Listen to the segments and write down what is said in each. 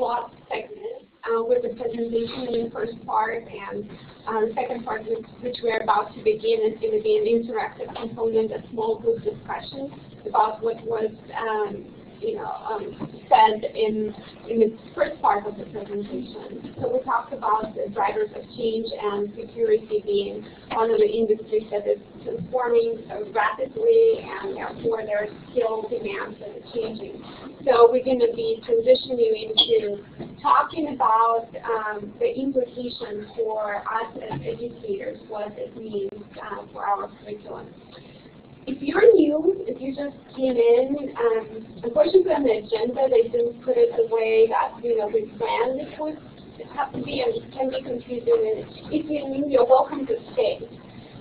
block segment with the presentation in the first part, and the second part, which we're about to begin, is going to be an interactive component, a small group discussion about what was said in the first part of the presentation. So we talked about the drivers of change and security being one of the industries that is transforming rapidly, and therefore their skill demands that are changing. So we're going to be transitioning into talking about the implications for us as educators, what it means for our curriculum. If you're new, if you just came in, unfortunately on the agenda they didn't put it the way that we planned it would have to be, and it can be confusing. And if you're new, you're welcome to stay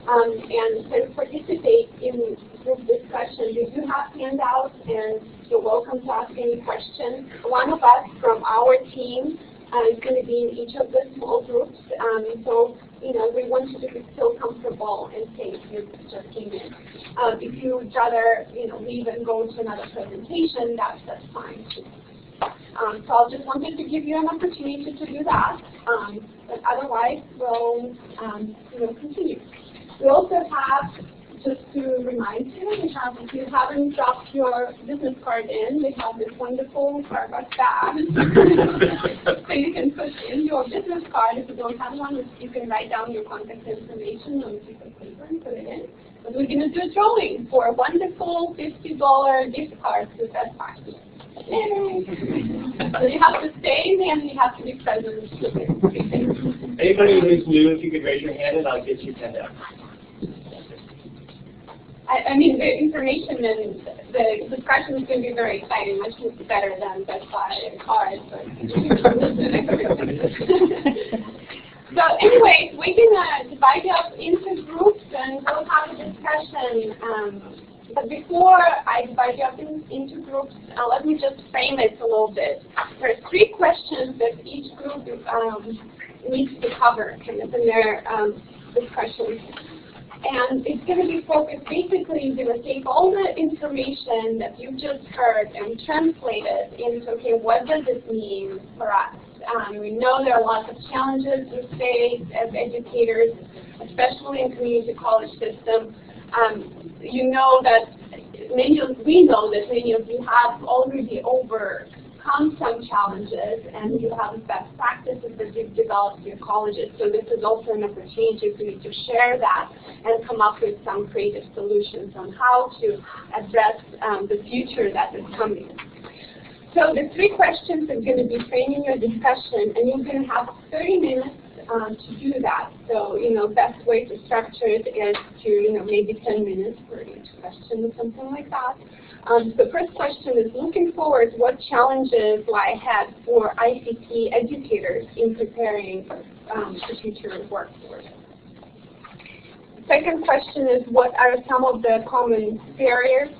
and participate in group discussion. We do have handouts, and you're welcome to ask any questions. One of us from our team is going to be in each of the small groups, so we want you to feel comfortable and safe. You just came in. If you would rather leave and go to another presentation, that's fine too. So I just wanted to give you an opportunity to do that. But otherwise, we'll continue. We also have, just to remind you, if you haven't dropped your business card in, we have this wonderful Starbucks bag. So you can put in your business card. If you don't have one, you can write down your contact information on a piece of paper and put it in. But we're going to do a drawing for a wonderful $50 gift card to Best Buy. So you have to stay and you have to be present. Anybody who's new, if you could raise your hand and I'll get you sent out. I mean, the information and the discussion is going to be very exciting, much better than Best Buy cards. So anyway, we're going to divide up into groups and we'll have a discussion. But before I divide you up into groups, let me just frame it a little bit. There are 3 questions that each group needs to cover kind of in their discussion. And it's going to be focused, basically, you're going to take all the information that you just heard and translate it into, okay, what does it mean for us? We know there are lots of challenges we face as educators, especially in community college system. We know that many of you have already overcome some challenges, and you have best practices that you've developed in your colleges. So this is also an opportunity for you to share that and come up with some creative solutions on how to address the future that is coming. So the 3 questions are going to be framing your discussion, and you're going to have 30 minutes to do that. So, best way to structure it is to, maybe 10 minutes for each question or something like that. The first question is, looking forward, what challenges lie ahead for ICT educators in preparing the future workforce? Second question is, what are some of the common barriers,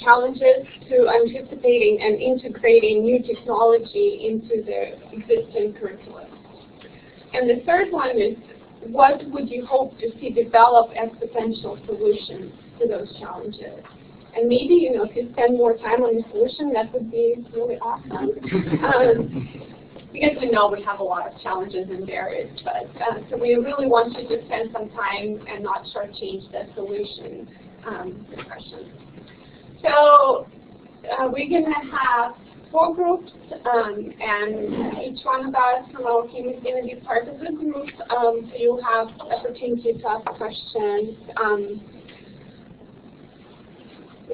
challenges to anticipating and integrating new technology into the existing curriculum? And the third one is, what would you hope to see develop as potential solutions to those challenges? And maybe, if you spend more time on the solution, that would be really awesome. Because we know we have a lot of challenges and barriers, but so we really want you to spend some time and not shortchange the solution discussion. So we're going to have 4 groups, and each one of us from our team is going to be part of the group. So you'll have opportunity to ask questions.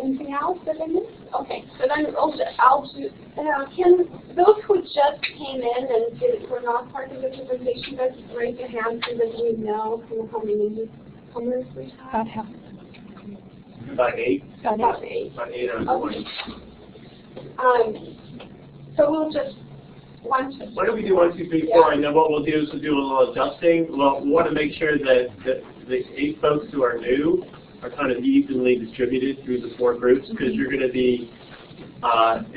Anything else that I missed? Okay, so then can those who just came in and were not part of the presentation, just raise your hand so that we know how many newcomers we have? About half. About 8. About 8. About 8 or 20. So we'll just why don't we do 1, 2, 3, 4, and then what we'll do is we'll do a little adjusting. We want to make sure that the 8 folks who are new are kind of evenly distributed through the 4 groups, because you're going to be,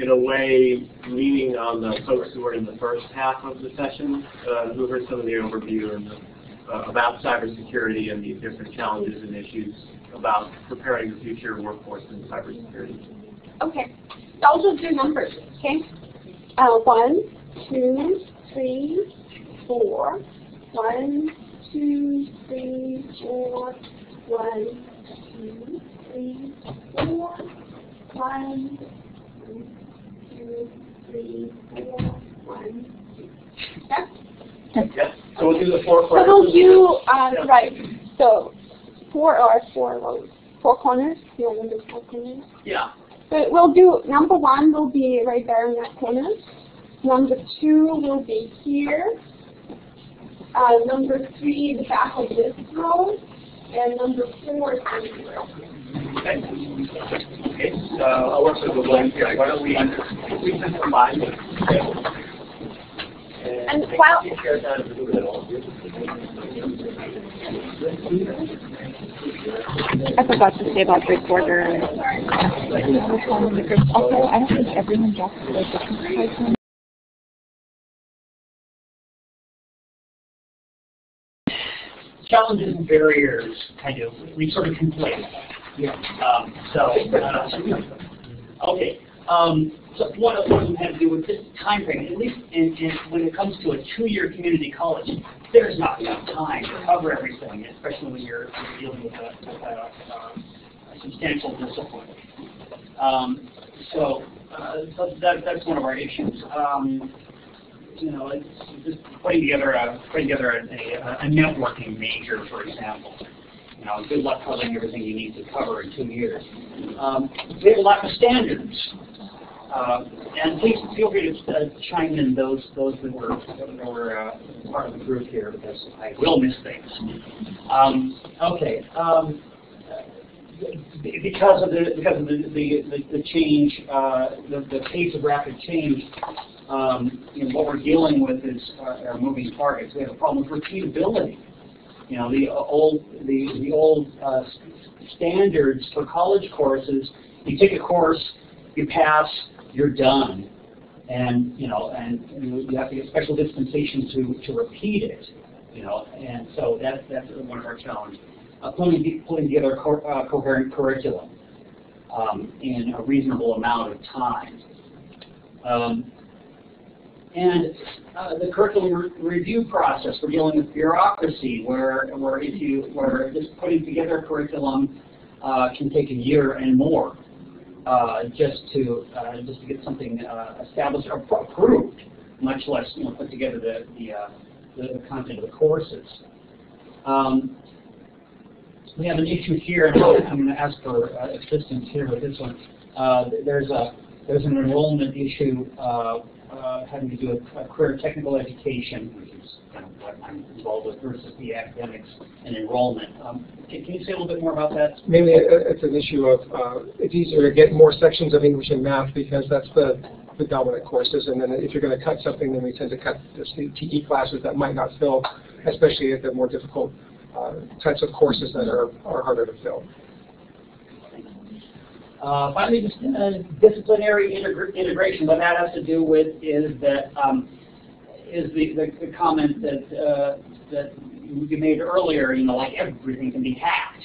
in a way, leaning on the folks who are in the first half of the session, who heard some of the overview and about cybersecurity and the different challenges and issues about preparing the future workforce in cybersecurity. Okay. So I'll just do numbers, okay? 1, 2, 3, 4. 1, 2, 3, 4. 1, 2, 3, 4. 1, 2, 3, 4. 1, 2. Yeah. So we'll do the 4 So we'll do, right, so 4 rows, 4 corners. You want to do 4 corners? Yeah. So we'll do, number 1 will be right there in that corner. Number 2 will be here. Number 3, the back of this row. And number 4 is going to be right here. Okay. So I'll work with the blank here. Why don't we just combine this? And while I forgot to say about recorder and the group. Also, I don't think everyone drops the different. Challenges and barriers kind of, we sort of conflate. Yeah. Okay. So one of them had to do with this time frame. At least when it comes to a 2-year community college, there's not enough time to cover everything, especially when you're dealing with a substantial discipline. So that's one of our issues. You know, it's just putting together a networking major, for example. You know, good luck covering everything you need to cover in 2 years. We have a lack of standards. And please feel free to chime in those that were part of the group here, because I will miss things. Okay. Because of the change, the pace of rapid change, you know, what we're dealing with is our moving targets. We have a problem with repeatability. You know, the old standards for college courses. You take a course, you pass, you're done, and you know, and you have to get special dispensation to repeat it. You know, and so that's one of our challenges. Putting together a coherent curriculum in a reasonable amount of time. And the curriculum review process, we're dealing with bureaucracy, where just putting together a curriculum can take a year and more just to get something established or approved, much less put together the content of the courses. We have an issue here, and I'm going to ask for assistance here with this one. There's an enrollment issue having to do with career technical education, which is kind of what I'm involved with, versus the academics and enrollment. Can you say a little bit more about that? Mainly, it's an issue of it's easier to get more sections of English and math because that's the dominant courses, and then if you're going to cut something, then we tend to cut the TE classes that might not fill, especially at the more difficult types of courses that are harder to fill. Finally, just disciplinary integration. What that has to do with is that the comment that you made earlier. You know, like everything can be hacked.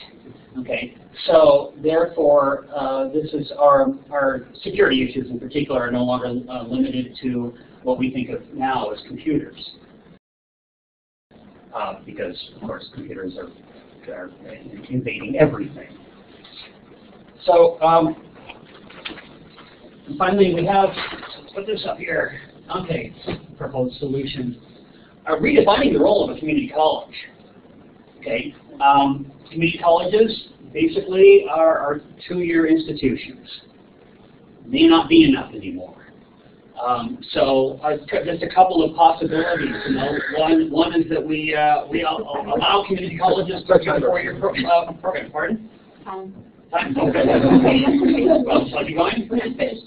Okay, so therefore, this is our security issues in particular are no longer limited to what we think of now as computers, because of course computers are invading everything. So finally, we have, let's put this up here. Okay, proposed solutions. Redefining the role of a community college. Okay, community colleges basically are 2-year institutions. May not be enough anymore. So just a couple of possibilities. You know, one is that we allow community colleges to do a 4-year program. Pardon? Okay. Well, shall I be going?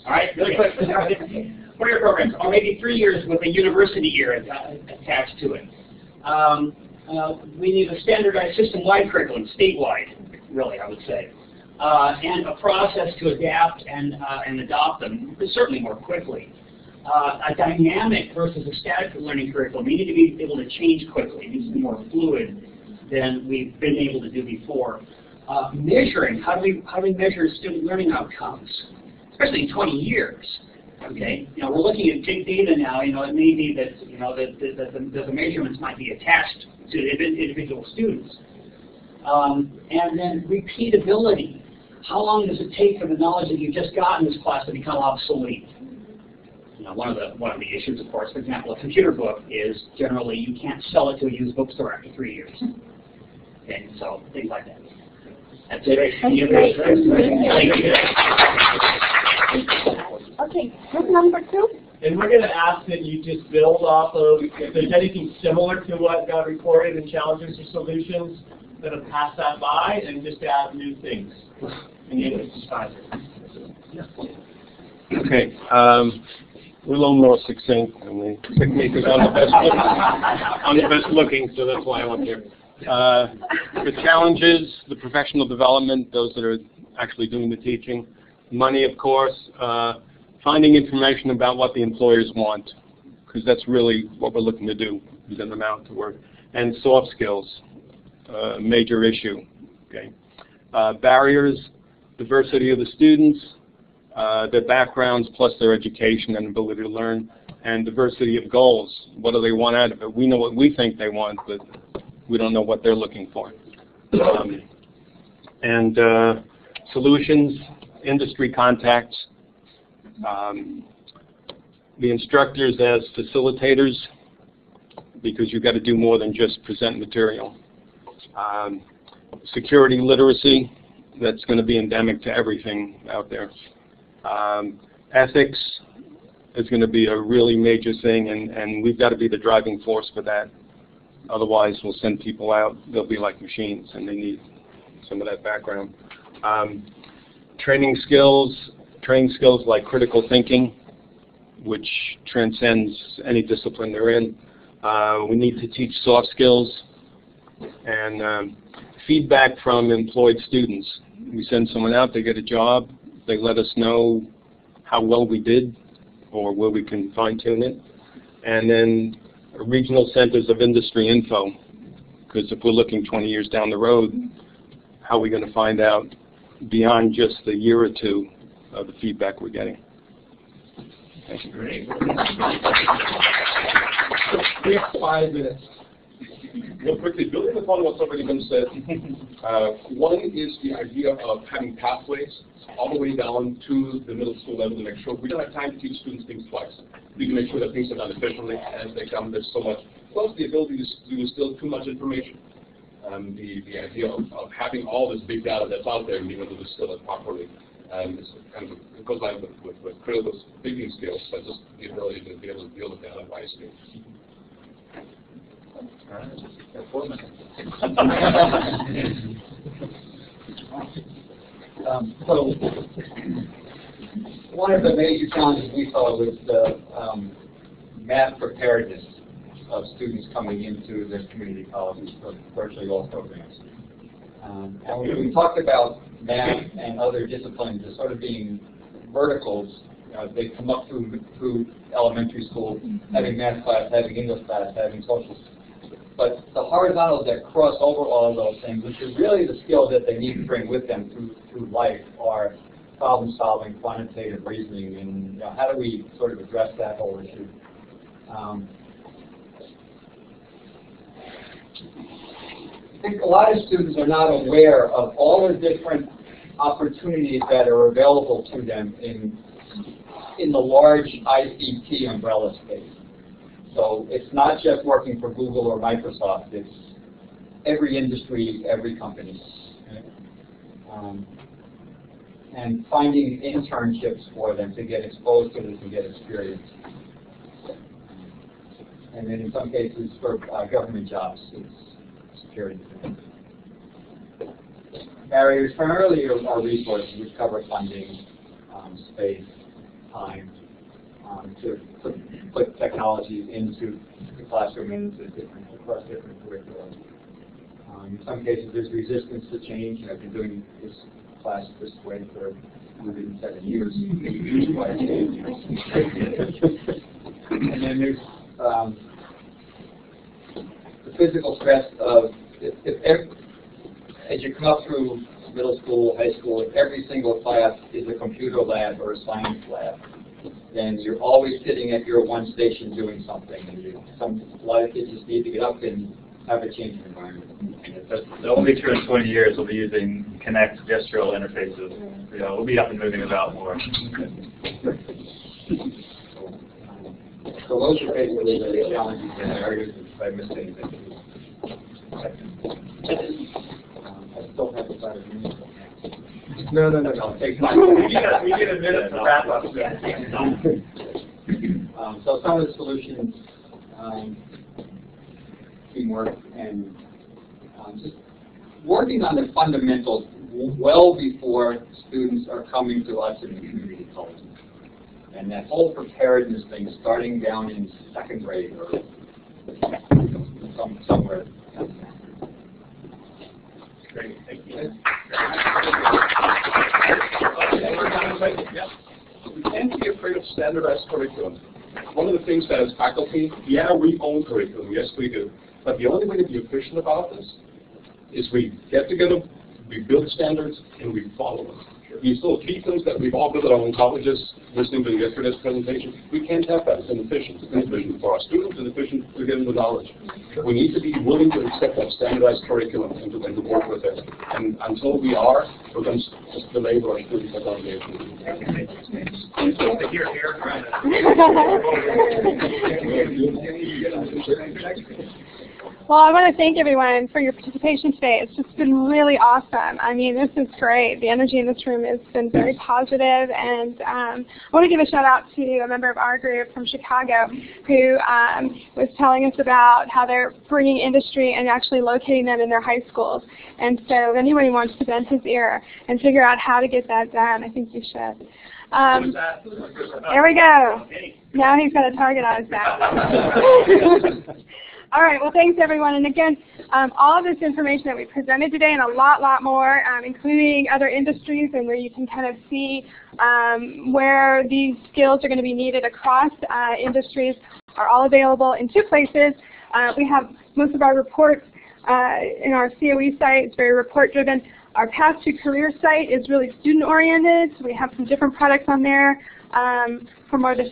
All right, really quick. 4-year programs, or maybe 3 years with a university year attached to it. We need a standardized system-wide curriculum, statewide, really, I would say, and a process to adapt and adopt them, certainly more quickly. A dynamic versus a static learning curriculum. We need to be able to change quickly. It needs to be more fluid than we've been able to do before. Measuring, how do we measure student learning outcomes, especially in 20 years? Okay, you know, we're looking at big data now. You know, it may be that that the measurements might be attached to individual students, and then repeatability. How long does it take for the knowledge that you just got in this class to become obsolete? You know, one of the issues, of course, for example, a computer book is generally you can't sell it to a used bookstore after 3 years. Okay, so things like that. That's it. Thank you. Okay, group number 2. And we're going to ask that you just build off of, if there's anything similar to what got reported in challenges or solutions, then pass that by and just add new things in the interest of time. Okay. We're a little more succinct, and the technique is on the best looking, so that's why I'm up here. The challenges, the professional development, those that are actually doing the teaching. Money, of course. Finding information about what the employers want, because that's really what we're looking to do, get them out to work. And soft skills, major issue. Okay. Barriers, diversity of the students, their backgrounds plus their education and ability to learn, and diversity of goals. What do they want out of it? We know what we think they want, but we don't know what they're looking for. And solutions, industry contacts, the instructors as facilitators, because you've got to do more than just present material. Security literacy, that's going to be endemic to everything out there. Ethics is going to be a really major thing, and we've got to be the driving force for that. Otherwise, we'll send people out, they'll be like machines, and they need some of that background. Training skills like critical thinking, which transcends any discipline they're in. We need to teach soft skills and feedback from employed students. We send someone out, they get a job, they let us know how well we did or where we can fine-tune it. And then regional centers of industry info, because if we're looking 20 years down the road, how are we going to find out beyond just the year or two of the feedback we're getting? Thank you. Great. We have 5 minutes. Real quickly, building upon what's already been said, one is the idea of having pathways all the way down to the middle school level to make sure we don't have time to teach students things twice. We can make sure that things are done efficiently as they come. There's so much, plus the ability to distill too much information. The idea of having all this big data that's out there and being able to distill it properly is kind of, it goes along with critical thinking skills, but just the ability to be able to deal with data wisely. So one of the major challenges we saw was the math preparedness of students coming into the community colleges for virtually all programs. And when we talked about math and other disciplines as sort of being verticals, they come up through elementary school, having math class, having English class, having social. But the horizontals that cross over all of those things, which is really the skills that they need to bring with them through life, are problem solving, quantitative reasoning, and how do we sort of address that whole issue? I think a lot of students are not aware of all the different opportunities that are available to them in the large ICT umbrella space. So it's not just working for Google or Microsoft, it's every industry, every company. And finding internships for them to get exposed to this and get experience. And then in some cases for government jobs, it's security. Barriers primarily are resources, which cover funding, space, time, to put technologies into the classroom and across different curriculum. In some cases, there's resistance to change. I've been doing this class this way for 107 years. And then there's the physical stress of as you come up through middle school, high school, every single class is a computer lab or a science lab. then you're always sitting at your one station doing something. And a lot of kids just need to get up and have a change of environment. That won't be true in 20 years. We'll be using Connect gestural interfaces. You know, we'll be up and moving about more. So those are basically the challenges and areas if I missed anything. I still have about a minute. No. I'll take time. We get a minute to wrap up. So some of the solutions, teamwork, and just working on the fundamentals well before students are coming to us in the community college. And that whole preparedness thing starting down in second grade or somewhere. Great, thank you. We can't be afraid of standardized curriculum. One of the things that as faculty, yeah, we own curriculum, yes we do. But the only way to be efficient about this is we get together, we build standards, and we follow them. These little key things that we've all built our own colleges, listening to yesterday's presentation, we can't have that. It's inefficient. It's inefficient for our students, it's inefficient to get them the knowledge. We need to be willing to accept that standardized curriculum and to work with it. And until we are, we're going to just delay what our students are going to be able to do. Well, I want to thank everyone for your participation today. It's just been really awesome. I mean, this is great. The energy in this room has been very positive, and I want to give a shout out to a member of our group from Chicago who was telling us about how they're bringing industry and actually locating them in their high schools. And so if anybody wants to bend his ear and figure out how to get that done, I think you should. There we go. Now he's got a target on his back. All right, well, thanks, everyone. And again, all of this information that we presented today and a lot more, including other industries and where you can kind of see where these skills are going to be needed across industries, are all available in two places. We have most of our reports in our COE site. It's very report-driven. Our Path to Career site is really student-oriented, so we have some different products on there for more the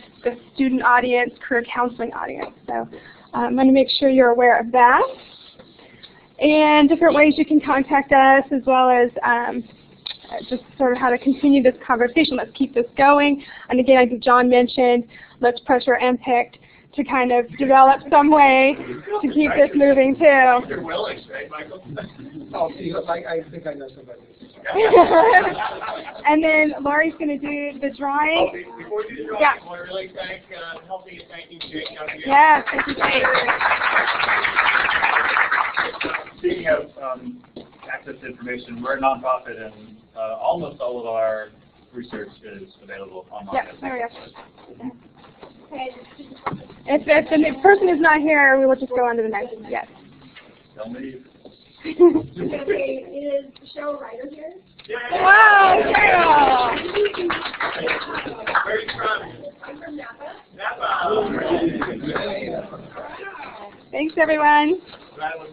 student audience, career counseling audience. So I'm going to make sure you're aware of that. And different ways you can contact us, as well as just sort of how to continue this conversation. Let's keep this going. And again, as John mentioned, let's pressure MPIC to kind of develop some way to keep this moving too. You're willing, right, Michael? Oh, see, I think I know somebody. And then Laurie's going to do the drawing. Oh, before you do the drawing, yeah. I want to really help me thank you, Jake. Yeah, thank you, Jake. Speaking of access to information, we're a nonprofit, and almost all of our research is available online. Yeah, there we go. If the person is not here, we will just go on to the next. Yes. Tell me. Okay, is Cheryl Ryder here? Yeah. Wow, Cheryl! Where are you from? I'm from Napa. Napa. Thanks, everyone. That was